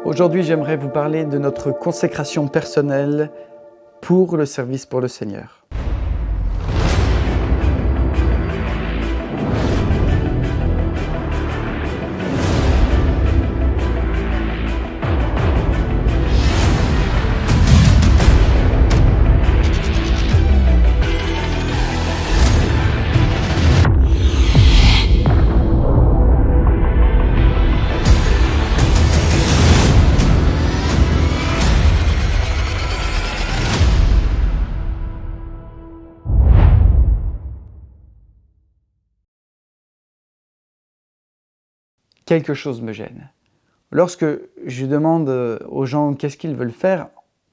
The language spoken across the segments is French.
Aujourd'hui, j'aimerais vous parler de notre consécration personnelle pour le service pour le Seigneur. Quelque chose me gêne. Lorsque je demande aux gens qu'est-ce qu'ils veulent faire,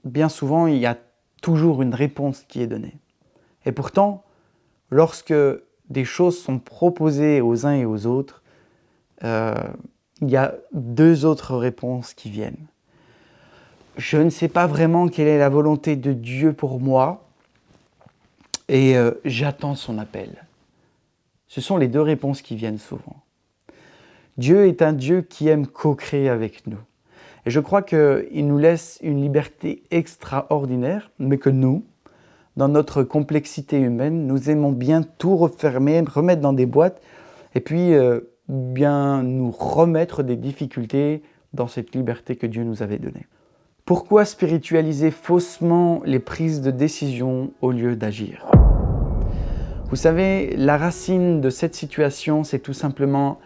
bien souvent, il y a toujours une réponse qui est donnée. Et pourtant, lorsque des choses sont proposées aux uns et aux autres, il y a deux autres réponses qui viennent. Je ne sais pas vraiment quelle est la volonté de Dieu pour moi et j'attends son appel. Ce sont les deux réponses qui viennent souvent. Dieu est un Dieu qui aime co-créer avec nous. Et je crois qu'il nous laisse une liberté extraordinaire, mais que nous, dans notre complexité humaine, nous aimons bien tout refermer, remettre dans des boîtes, et puis bien nous remettre des difficultés dans cette liberté que Dieu nous avait donnée. Pourquoi spiritualiser faussement les prises de décision au lieu d'agir ? Vous savez, la racine de cette situation, c'est tout simplement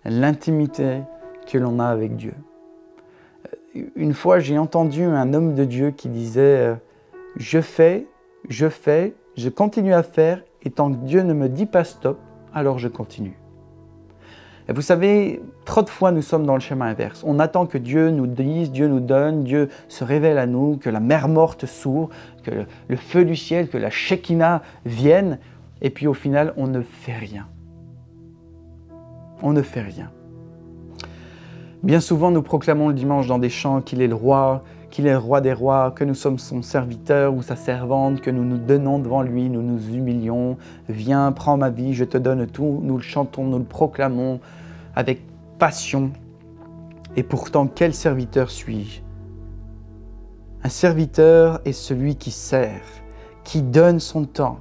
l'intimité que l'on a avec Dieu. Une fois, j'ai entendu un homme de Dieu qui disait « je fais, je continue à faire, et tant que Dieu ne me dit pas stop, alors je continue. » Et vous savez, trop de fois nous sommes dans le schéma inverse. On attend que Dieu nous dise, Dieu nous donne, Dieu se révèle à nous, que la mer morte s'ouvre, que le feu du ciel, que la Shekinah vienne, et puis au final, on ne fait rien. On ne fait rien. Bien souvent, nous proclamons le dimanche dans des chants qu'il est le roi des rois, que nous sommes son serviteur ou sa servante, que nous nous donnons devant lui, nous nous humilions. Viens, prends ma vie, je te donne tout. Nous le chantons, nous le proclamons avec passion. Et pourtant, quel serviteur suis-je ? Un serviteur est celui qui sert, qui donne son temps,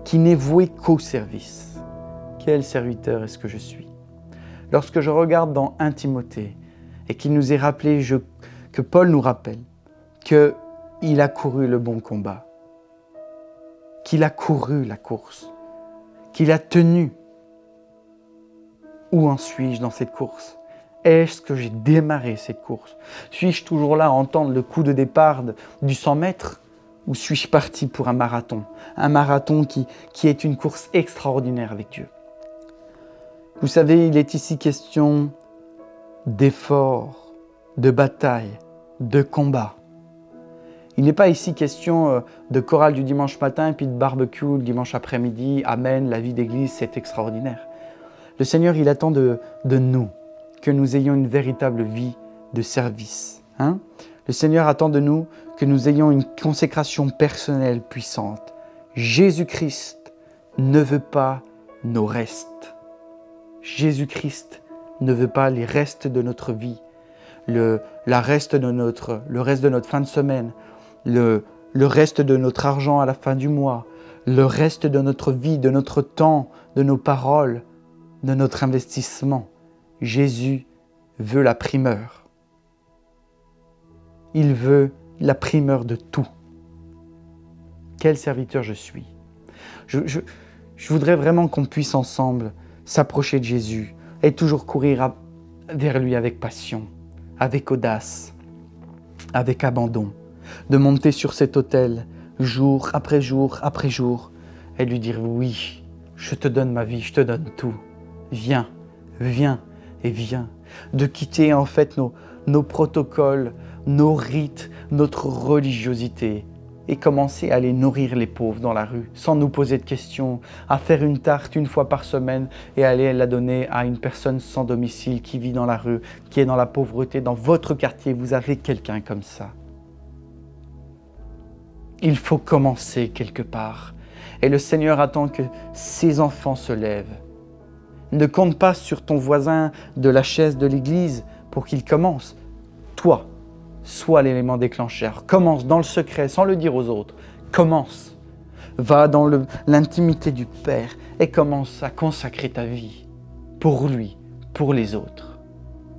qui n'est voué qu'au service. Quel serviteur est-ce que je suis ? Lorsque je regarde dans 1 Timothée et qu'il nous est rappelé, que Paul nous rappelle qu'il a couru le bon combat, qu'il a couru la course, qu'il a tenu. Où en suis-je dans cette course ? Est-ce que j'ai démarré cette course ? Suis-je toujours là à entendre le coup de départ du 100 mètres ? Ou suis-je parti pour un marathon ? Un marathon qui est une course extraordinaire avec Dieu. Vous savez, il est ici question d'effort, de bataille, de combat. Il n'est pas ici question de chorale du dimanche matin et puis de barbecue le dimanche après-midi. Amen, la vie d'église, c'est extraordinaire. Le Seigneur, il attend de nous que nous ayons une véritable vie de service. Le Seigneur attend de nous que nous ayons une consécration personnelle puissante. Jésus-Christ ne veut pas nos restes. Jésus-Christ ne veut pas les restes de notre vie, le reste de notre fin de semaine, le reste de notre argent à la fin du mois, le reste de notre vie, de notre temps, de nos paroles, de notre investissement. Jésus veut la primeur. Il veut la primeur de tout. Quel serviteur je suis. Je voudrais vraiment qu'on puisse ensemble s'approcher de Jésus et toujours courir vers lui avec passion, avec audace, avec abandon, de monter sur cet autel jour après jour après jour et lui dire oui, je te donne ma vie, je te donne tout. Viens, viens et viens. De quitter en fait nos protocoles, nos rites, notre religiosité et commencer à aller nourrir les pauvres dans la rue, sans nous poser de questions, à faire une tarte une fois par semaine et aller la donner à une personne sans domicile qui vit dans la rue, qui est dans la pauvreté. Dans votre quartier, vous avez quelqu'un comme ça. Il faut commencer quelque part. Et le Seigneur attend que ses enfants se lèvent. Ne compte pas sur ton voisin de la chaise de l'église pour qu'il commence. toi, sois l'élément déclencheur. Commence dans le secret, sans le dire aux autres. Commence. Va dans l'intimité du Père et commence à consacrer ta vie pour lui, pour les autres.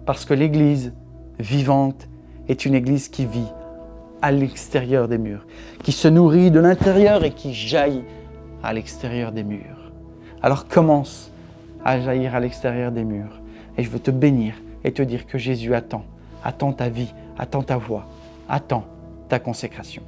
Parce que l'Église vivante est une Église qui vit à l'extérieur des murs, qui se nourrit de l'intérieur et qui jaillit à l'extérieur des murs. Alors commence à jaillir à l'extérieur des murs. Et je veux te bénir et te dire que Jésus attend ta vie, attend ta voix, attend ta consécration.